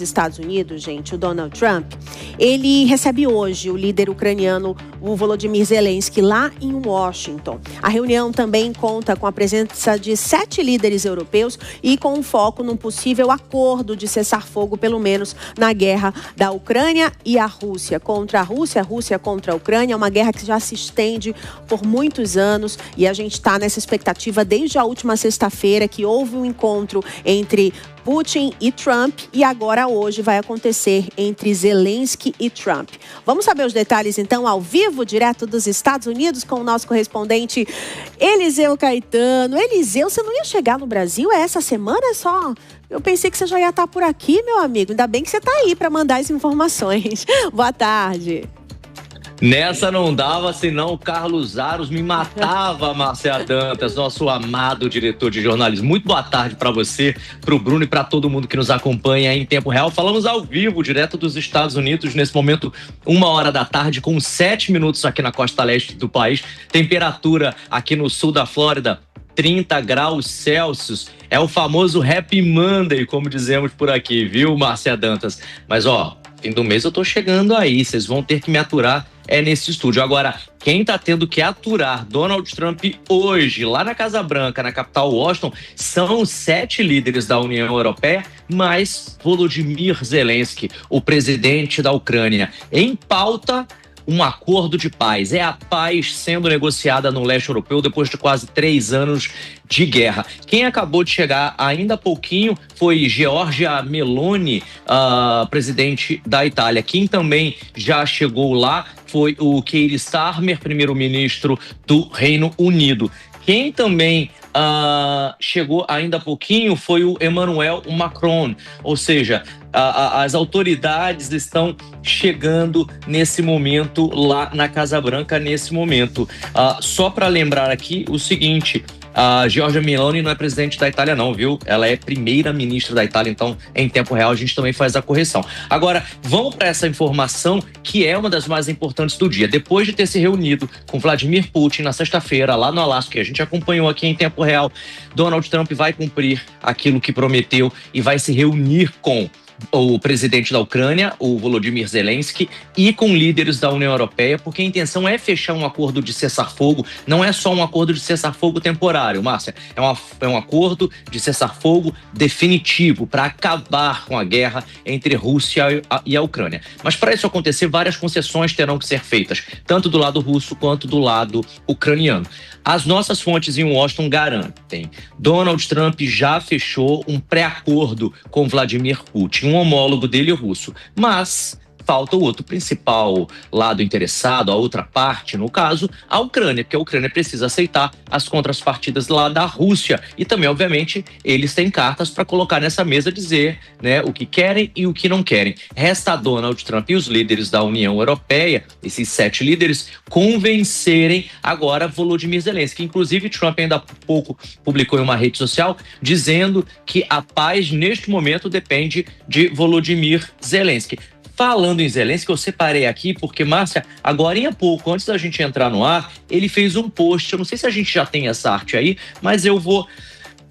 Estados Unidos, gente, o Donald Trump, ele recebe hoje o líder ucraniano, o Volodymyr Zelensky, lá em Washington. A reunião também conta com a presença de 7 líderes europeus e com um foco num possível acordo de cessar-fogo, pelo menos na guerra da Ucrânia e a Rússia. Contra a Rússia contra a Ucrânia, é uma guerra que já se estende por muitos anos e a gente está nessa expectativa desde a última sexta-feira, que houve um encontro entre Putin e Trump, e agora hoje vai acontecer entre Zelensky e Trump. Vamos saber os detalhes então ao vivo, direto dos Estados Unidos, com o nosso correspondente Eliseu Caetano. Eliseu, você não ia chegar no Brasil essa semana só? Eu pensei que você já ia estar por aqui, meu amigo. Ainda bem que você está aí para mandar as informações. Boa tarde. Nessa não dava, senão o Carlos Aros me matava, Márcia Dantas, nosso amado diretor de jornalismo. Muito boa tarde para você, para o Bruno e para todo mundo que nos acompanha em tempo real. Falamos ao vivo, direto dos Estados Unidos, nesse momento, 1h da tarde, com 7 minutos aqui na costa leste do país. Temperatura aqui no sul da Flórida, 30 graus Celsius. É o famoso Happy Monday, como dizemos por aqui, viu, Márcia Dantas? Mas, fim do mês eu tô chegando aí, vocês vão ter que me aturar nesse estúdio. Agora, quem tá tendo que aturar Donald Trump hoje, lá na Casa Branca, na capital Washington, são 7 líderes da União Europeia, mais Volodymyr Zelensky, o presidente da Ucrânia. Em pauta, um acordo de paz. É a paz sendo negociada no leste europeu depois de quase 3 anos de guerra. Quem acabou de chegar ainda há pouquinho foi Giorgia Meloni, presidente da Itália. Quem também já chegou lá foi o Keir Starmer, primeiro-ministro do Reino Unido. Quem também chegou ainda há pouquinho foi o Emmanuel Macron, ou seja, as autoridades estão chegando nesse momento lá na Casa Branca, nesse momento. Só para lembrar aqui o seguinte, a Giorgia Meloni não é presidente da Itália não, viu? Ela é primeira-ministra da Itália, então em tempo real a gente também faz a correção. Agora, vamos para essa informação que é uma das mais importantes do dia. Depois de ter se reunido com Vladimir Putin na sexta-feira, lá no Alasca, que a gente acompanhou aqui em tempo real, Donald Trump vai cumprir aquilo que prometeu e vai se reunir com o presidente da Ucrânia, o Volodymyr Zelensky, e com líderes da União Europeia, porque a intenção é fechar um acordo de cessar-fogo. Não é só um acordo de cessar-fogo temporário, Márcia. É um acordo de cessar-fogo definitivo para acabar com a guerra entre Rússia e a Ucrânia. Mas para isso acontecer, várias concessões terão que ser feitas, tanto do lado russo quanto do lado ucraniano. As nossas fontes em Washington garantem: Donald Trump já fechou um pré-acordo com Vladimir Putin, um homólogo dele russo, mas falta o outro principal lado interessado, a outra parte, no caso, a Ucrânia, porque a Ucrânia precisa aceitar as contrapartidas lá da Rússia. E também, obviamente, eles têm cartas para colocar nessa mesa, dizer, né, o que querem e o que não querem. Resta a Donald Trump e os líderes da União Europeia, esses 7 líderes, convencerem agora Volodymyr Zelensky. Inclusive, Trump ainda há pouco publicou em uma rede social dizendo que a paz, neste momento, depende de Volodymyr Zelensky. Falando em Zelensky, eu separei aqui porque, Márcia, agora há pouco, antes da gente entrar no ar, ele fez um post. Eu não sei se a gente já tem essa arte aí, mas eu vou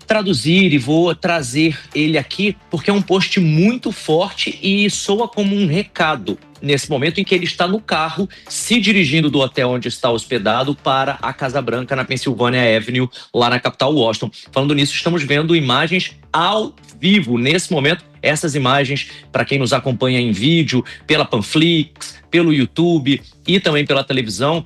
traduzir e vou trazer ele aqui, porque é um post muito forte e soa como um recado nesse momento em que ele está no carro, se dirigindo do hotel onde está hospedado para a Casa Branca, na Pennsylvania Avenue, lá na capital Washington. Falando nisso, estamos vendo imagens ao vivo nesse momento. Essas imagens, para quem nos acompanha em vídeo, pela Panflix, pelo YouTube e também pela televisão,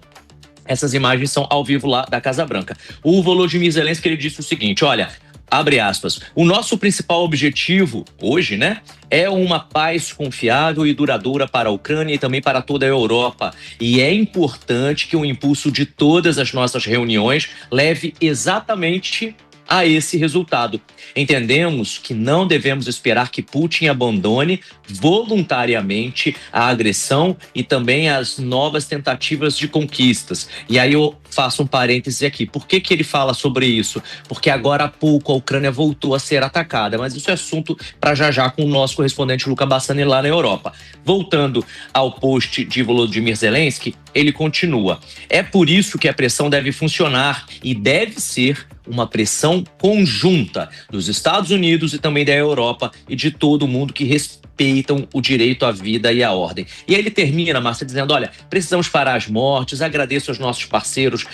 essas imagens são ao vivo lá da Casa Branca. O Volodymyr Zelensky, ele disse o seguinte, olha, abre aspas, o nosso principal objetivo hoje, né, é uma paz confiável e duradoura para a Ucrânia e também para toda a Europa. E é importante que o impulso de todas as nossas reuniões leve exatamente a esse resultado. Entendemos que não devemos esperar que Putin abandone voluntariamente a agressão e também as novas tentativas de conquistas. E aí eu faço um parêntese aqui. Por que ele fala sobre isso? Porque agora há pouco a Ucrânia voltou a ser atacada, mas isso é assunto para já com o nosso correspondente Luca Bassani lá na Europa. Voltando ao post de Volodymyr Zelensky, ele continua. É por isso que a pressão deve funcionar e deve ser uma pressão conjunta dos Estados Unidos e também da Europa e de todo mundo que respeitam o direito à vida e à ordem. E aí ele termina, Márcia, dizendo, olha, precisamos parar as mortes, agradeço aos nossos parceiros,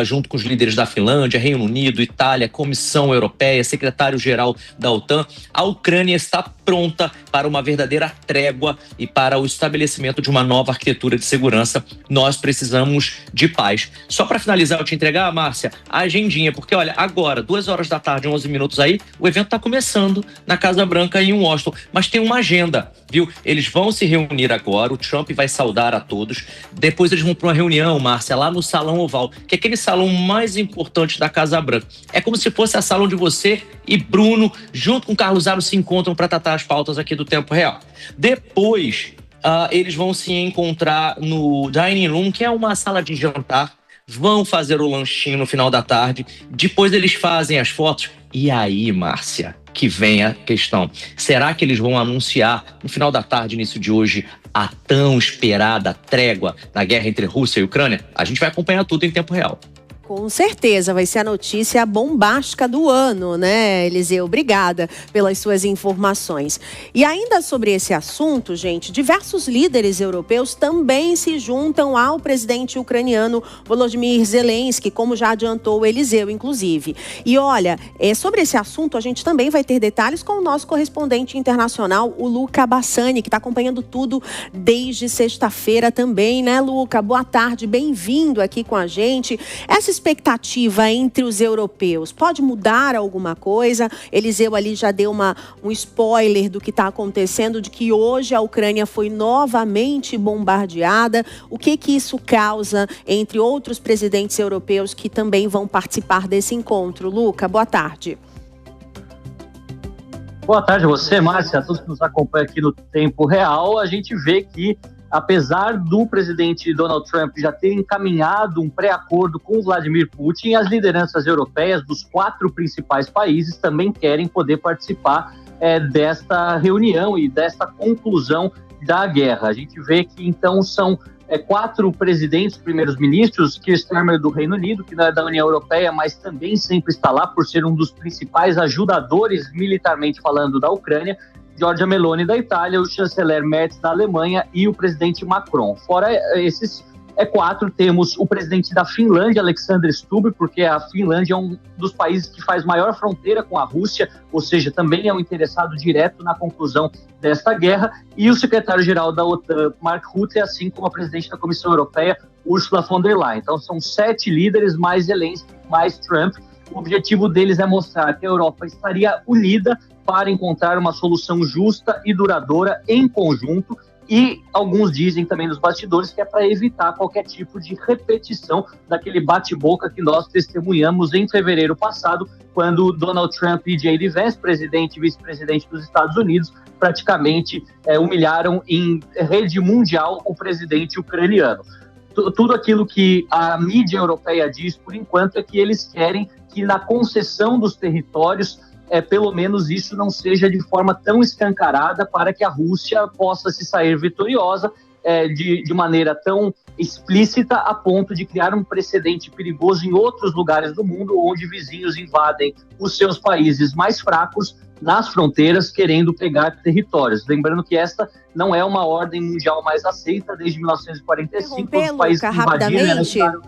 junto com os líderes da Finlândia, Reino Unido, Itália, Comissão Europeia, secretário-geral da OTAN. A Ucrânia está pronta para uma verdadeira trégua e para o estabelecimento de uma nova arquitetura de segurança. Nós precisamos de paz. Só para finalizar, eu te entregar, Márcia, a agendinha, porque olha, agora, 2h, 11 minutos aí, o evento está começando na Casa Branca em Washington, mas tem uma agenda, viu? Eles vão se reunir agora, o Trump vai saudar a todos, depois eles vão para uma reunião, Márcia, lá no Salão Oval, que é aquele salão mais importante da Casa Branca. É como se fosse a sala onde você e Bruno, junto com Carlos Aro, se encontram para tratar as pautas aqui do Tempo Real. Depois, eles vão se encontrar no Dining Room, que é uma sala de jantar, vão fazer o lanchinho no final da tarde, depois eles fazem as fotos. E aí, Márcia, que vem a questão. Será que eles vão anunciar no final da tarde, início de hoje, a tão esperada trégua na guerra entre Rússia e Ucrânia? A gente vai acompanhar tudo em tempo real. Com certeza, vai ser a notícia bombástica do ano, né, Eliseu? Obrigada pelas suas informações. E ainda sobre esse assunto, gente, diversos líderes europeus também se juntam ao presidente ucraniano Volodymyr Zelensky, como já adiantou o Eliseu, inclusive. E olha, sobre esse assunto a gente também vai ter detalhes com o nosso correspondente internacional, o Luca Bassani, que está acompanhando tudo desde sexta-feira também, né, Luca? Boa tarde, bem-vindo aqui com a gente. Essa expectativa entre os europeus pode mudar alguma coisa? Eliseu ali já deu um spoiler do que está acontecendo, de que hoje a Ucrânia foi novamente bombardeada. O que isso causa entre outros presidentes europeus que também vão participar desse encontro? Luca, boa tarde. Boa tarde a você, Márcia, a todos que nos acompanham aqui no Tempo Real. A gente vê que, apesar do presidente Donald Trump já ter encaminhado um pré-acordo com Vladimir Putin, as lideranças europeias dos 4 principais países também querem poder participar desta reunião e desta conclusão da guerra. A gente vê que, então, são 4 presidentes, primeiros ministros, Keir Starmer do Reino Unido, que não é da União Europeia, mas também sempre está lá por ser um dos principais ajudadores, militarmente falando, da Ucrânia, Giorgia Meloni da Itália, o chanceler Merz da Alemanha e o presidente Macron. Fora esses 4, temos o presidente da Finlândia, Alexander Stubb, porque a Finlândia é um dos países que faz maior fronteira com a Rússia, ou seja, também é um interessado direto na conclusão desta guerra, e o secretário-geral da OTAN, Mark Rutte, assim como a presidente da Comissão Europeia, Ursula von der Leyen. Então são 7 líderes, mais Zelensky, mais Trump. O objetivo deles é mostrar que a Europa estaria unida para encontrar uma solução justa e duradoura em conjunto, e alguns dizem também nos bastidores que é para evitar qualquer tipo de repetição daquele bate-boca que nós testemunhamos em fevereiro passado, quando Donald Trump e J.D. Vance, presidente e vice-presidente dos Estados Unidos, praticamente humilharam em rede mundial o presidente ucraniano. Tudo aquilo que a mídia europeia diz, por enquanto, é que eles querem que na concessão dos territórios, pelo menos isso não seja de forma tão escancarada, para que a Rússia possa se sair vitoriosa de maneira tão explícita, a ponto de criar um precedente perigoso em outros lugares do mundo, onde vizinhos invadem os seus países mais fracos nas fronteiras, querendo pegar territórios. Lembrando que esta não é uma ordem mundial mais aceita desde 1945, os países que invadiram...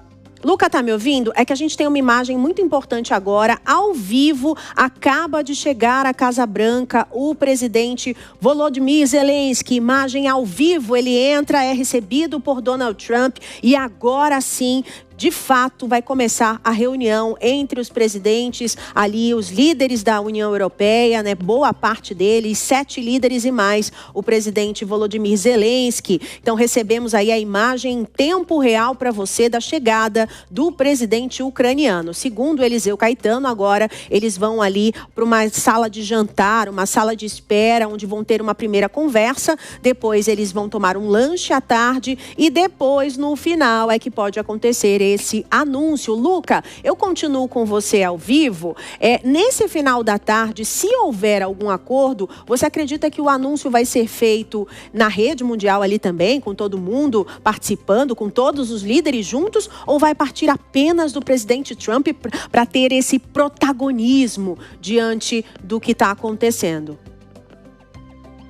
Luca, tá me ouvindo? É que a gente tem uma imagem muito importante agora, ao vivo. Acaba de chegar à Casa Branca o presidente Volodymyr Zelensky. Imagem ao vivo, ele entra, é recebido por Donald Trump e agora sim, de fato, vai começar a reunião entre os presidentes, ali os líderes da União Europeia, né? Boa parte deles, 7 líderes e mais o presidente Volodymyr Zelensky. Então recebemos aí a imagem em tempo real para você da chegada do presidente ucraniano. Segundo Eliseu Caetano, agora eles vão ali para uma sala de jantar, uma sala de espera, onde vão ter uma primeira conversa, depois eles vão tomar um lanche à tarde e depois, no final, é que pode acontecer esse anúncio. Luca, eu continuo com você ao vivo. Nesse final da tarde, se houver algum acordo, você acredita que o anúncio vai ser feito na rede mundial ali também, com todo mundo participando, com todos os líderes juntos, ou vai partir apenas do presidente Trump para ter esse protagonismo diante do que está acontecendo?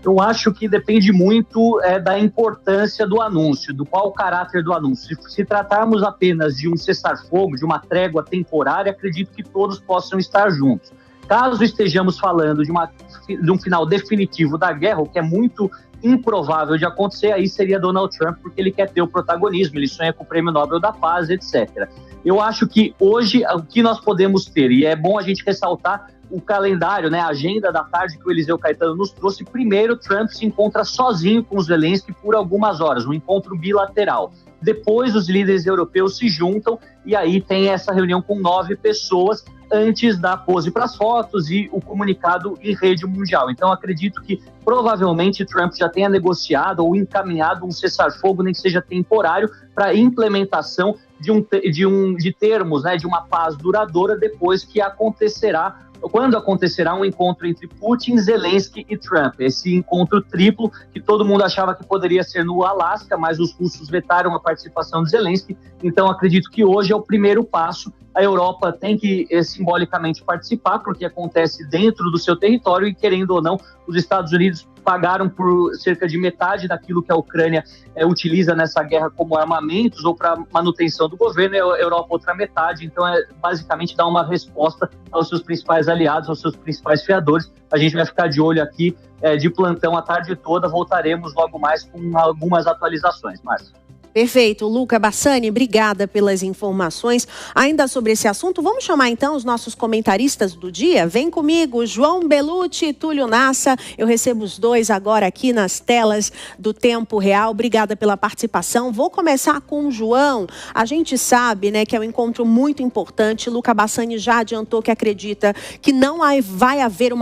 Eu acho que depende muito da importância do anúncio, do qual o caráter do anúncio. Se tratarmos apenas de um cessar-fogo, de uma trégua temporária, acredito que todos possam estar juntos. Caso estejamos falando de um final definitivo da guerra, o que é muito improvável de acontecer, aí seria Donald Trump, porque ele quer ter o protagonismo, ele sonha com o Prêmio Nobel da Paz, etc. Eu acho que hoje o que nós podemos ter, e é bom a gente ressaltar o calendário, né, a agenda da tarde que o Eliseu Caetano nos trouxe. Primeiro, Trump se encontra sozinho com Zelensky por algumas horas, um encontro bilateral. Depois, os líderes europeus se juntam e aí tem essa reunião com 9 pessoas antes da pose para as fotos e o comunicado em rede mundial. Então, acredito que provavelmente Trump já tenha negociado ou encaminhado um cessar-fogo, nem que seja temporário, para implementação de termos, né, de uma paz duradoura depois que acontecerá. Quando acontecerá um encontro entre Putin, Zelensky e Trump, esse encontro triplo que todo mundo achava que poderia ser no Alasca, mas os russos vetaram a participação de Zelensky. Então acredito que hoje é o primeiro passo. A Europa tem que simbolicamente participar, porque acontece dentro do seu território e, querendo ou não, os Estados Unidos pagaram por cerca de metade daquilo que a Ucrânia utiliza nessa guerra como armamentos ou para manutenção do governo, a Europa outra metade. Então é basicamente dar uma resposta aos seus principais aliados, aos seus principais fiadores. A gente vai ficar de olho aqui de plantão a tarde toda, voltaremos logo mais com algumas atualizações. Márcio. Perfeito. Luca Bassani, obrigada pelas informações. Ainda sobre esse assunto, vamos chamar então os nossos comentaristas do dia? Vem comigo, João Belucci e Túlio Nassa. Eu recebo os dois agora aqui nas telas do Tempo Real. Obrigada pela participação. Vou começar com o João. A gente sabe, né, que é um encontro muito importante. Luca Bassani já adiantou que acredita que não vai haver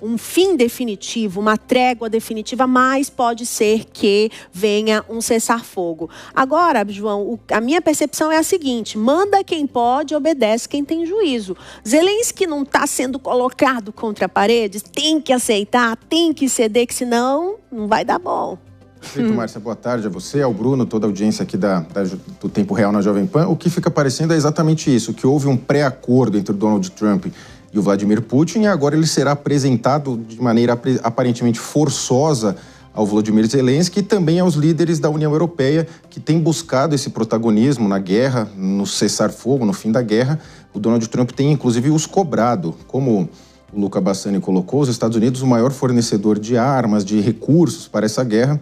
um fim definitivo, uma trégua definitiva, mas pode ser que venha um cessar-fogo. Agora, João, a minha percepção é a seguinte: manda quem pode, obedece quem tem juízo. Zelensky não está sendo colocado contra a parede, tem que aceitar, tem que ceder, que senão não vai dar bom. Perfeito, Márcia. Boa tarde a você, ao Bruno, toda a audiência aqui do Tempo Real na Jovem Pan. O que fica parecendo é exatamente isso, que houve um pré-acordo entre o Donald Trump e o Vladimir Putin, e agora ele será apresentado de maneira aparentemente forçosa ao Volodymyr Zelensky e também aos líderes da União Europeia, que têm buscado esse protagonismo na guerra, no cessar-fogo, no fim da guerra. O Donald Trump tem, inclusive, os cobrado. Como o Luca Bassani colocou, os Estados Unidos, o maior fornecedor de armas, de recursos para essa guerra,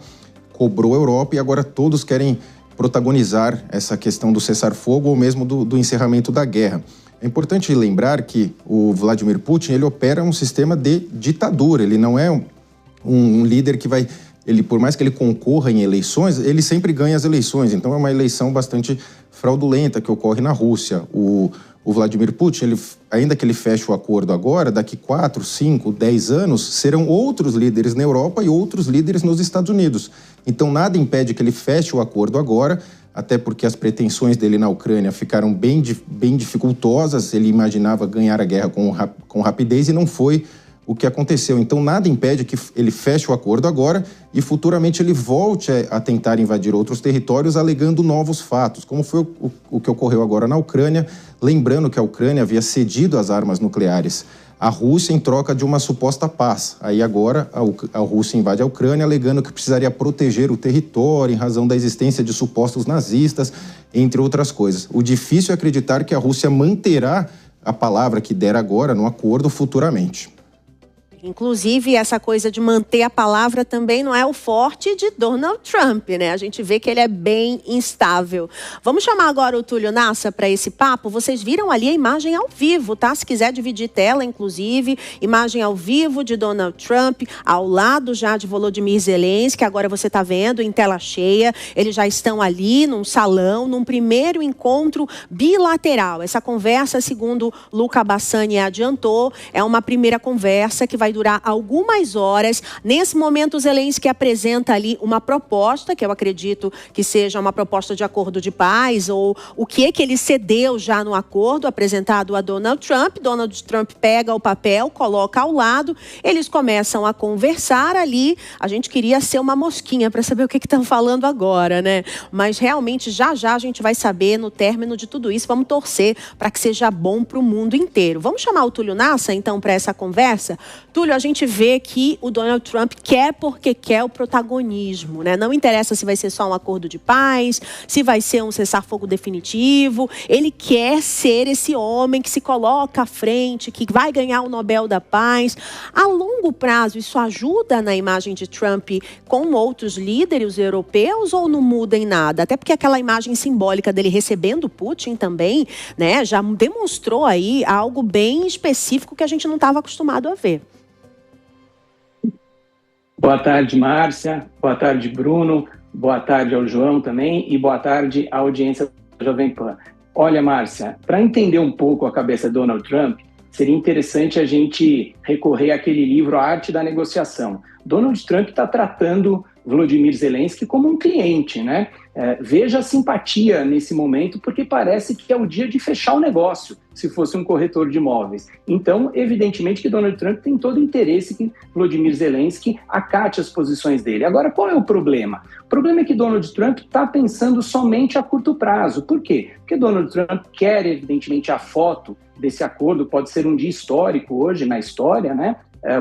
cobrou a Europa e agora todos querem protagonizar essa questão do cessar-fogo ou mesmo do encerramento da guerra. É importante lembrar que o Vladimir Putin, ele opera um sistema de ditadura, ele não é um líder que vai, por mais que ele concorra em eleições, ele sempre ganha as eleições. Então é uma eleição bastante fraudulenta que ocorre na Rússia. O Vladimir Putin, ainda que ele feche o acordo agora, daqui 4, 5, 10 anos, serão outros líderes na Europa e outros líderes nos Estados Unidos. Então nada impede que ele feche o acordo agora, até porque as pretensões dele na Ucrânia ficaram bem dificultosas. Ele imaginava ganhar a guerra com rapidez e não foi o que aconteceu. Então, nada impede que ele feche o acordo agora e futuramente ele volte a tentar invadir outros territórios alegando novos fatos, como foi o que ocorreu agora na Ucrânia, lembrando que a Ucrânia havia cedido as armas nucleares à Rússia em troca de uma suposta paz. Aí agora a Rússia invade a Ucrânia alegando que precisaria proteger o território em razão da existência de supostos nazistas, entre outras coisas. O difícil é acreditar que a Rússia manterá a palavra que der agora no acordo futuramente. Inclusive, essa coisa de manter a palavra também não é o forte de Donald Trump, né? A gente vê que ele é bem instável. Vamos chamar agora o Túlio Nassa para esse papo. Vocês viram ali a imagem ao vivo, tá? Se quiser dividir tela, inclusive, imagem ao vivo de Donald Trump, ao lado já de Volodymyr Zelensky, agora você está vendo em tela cheia. Eles já estão ali num salão, num primeiro encontro bilateral. Essa conversa, segundo Luca Bassani adiantou, é uma primeira conversa que vai durar algumas horas. Nesse momento, o Zelensky apresenta ali uma proposta, que eu acredito que seja uma proposta de acordo de paz, ou o que é que ele cedeu já no acordo apresentado a Donald Trump. Donald Trump pega o papel, coloca ao lado, eles começam a conversar ali. A gente queria ser uma mosquinha para saber o que estão falando agora, né? Mas realmente, já a gente vai saber no término de tudo isso. Vamos torcer para que seja bom para o mundo inteiro. Vamos chamar o Túlio Nassa, então, para essa conversa. Túlio, Júlio, a gente vê que o Donald Trump quer porque quer o protagonismo, né? Não interessa se vai ser só um acordo de paz, se vai ser um cessar-fogo definitivo. Ele quer ser esse homem que se coloca à frente, que vai ganhar o Nobel da Paz. A longo prazo, isso ajuda na imagem de Trump com outros líderes europeus ou não muda em nada? Até porque aquela imagem simbólica dele recebendo Putin também, né, já demonstrou aí algo bem específico que a gente não estava acostumado a ver. Boa tarde, Márcia. Boa tarde, Bruno. Boa tarde ao João também e boa tarde à audiência da Jovem Pan. Olha, Márcia, para entender um pouco a cabeça de Donald Trump, seria interessante a gente recorrer àquele livro A Arte da Negociação. Donald Trump está tratando Volodymyr Zelensky como um cliente, né? Veja a simpatia nesse momento, porque parece que é o dia de fechar o negócio, se fosse um corretor de imóveis. Então, evidentemente que Donald Trump tem todo o interesse que Volodymyr Zelensky acate as posições dele. Agora, qual é o problema? O problema é que Donald Trump está pensando somente a curto prazo. Por quê? Porque Donald Trump quer, evidentemente, a foto desse acordo, pode ser um dia histórico hoje na história, né?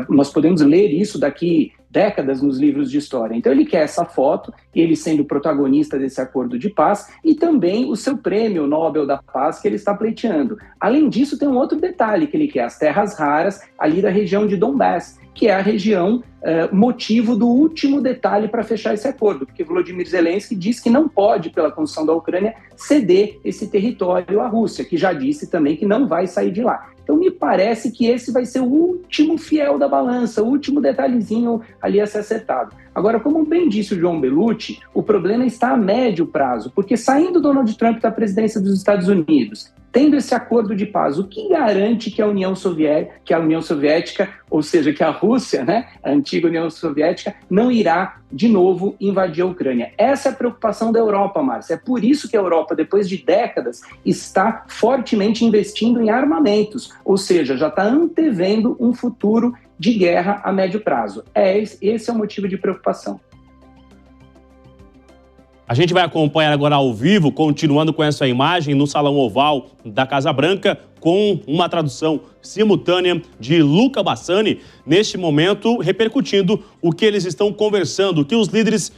Nós podemos ler isso daqui décadas nos livros de história. Então ele quer essa foto, ele sendo protagonista desse acordo de paz e também o seu prêmio Nobel da Paz que ele está pleiteando. Além disso, tem um outro detalhe que ele quer, as terras raras ali da região de Donbass, que é a região motivo do último detalhe para fechar esse acordo, porque Volodymyr Zelensky diz que não pode, pela Constituição da Ucrânia, ceder esse território à Rússia, que já disse também que não vai sair de lá. Então me parece que esse vai ser o último fiel da balança, o último detalhezinho ali a ser acertado. Agora, como bem disse o João Bellucci, o problema está a médio prazo, porque saindo Donald Trump da presidência dos Estados Unidos, tendo esse acordo de paz, o que garante que a União Soviética, ou seja, que a Rússia, né, a antiga União Soviética, não irá de novo invadir a Ucrânia? Essa é a preocupação da Europa, Márcia. É por isso que a Europa, depois de décadas, está fortemente investindo em armamentos, ou seja, já está antevendo um futuro de guerra a médio prazo. Esse é o motivo de preocupação. A gente vai acompanhar agora ao vivo, continuando com essa imagem no Salão Oval da Casa Branca, com uma tradução simultânea de Luca Bassani, neste momento repercutindo o que eles estão conversando, o que os líderes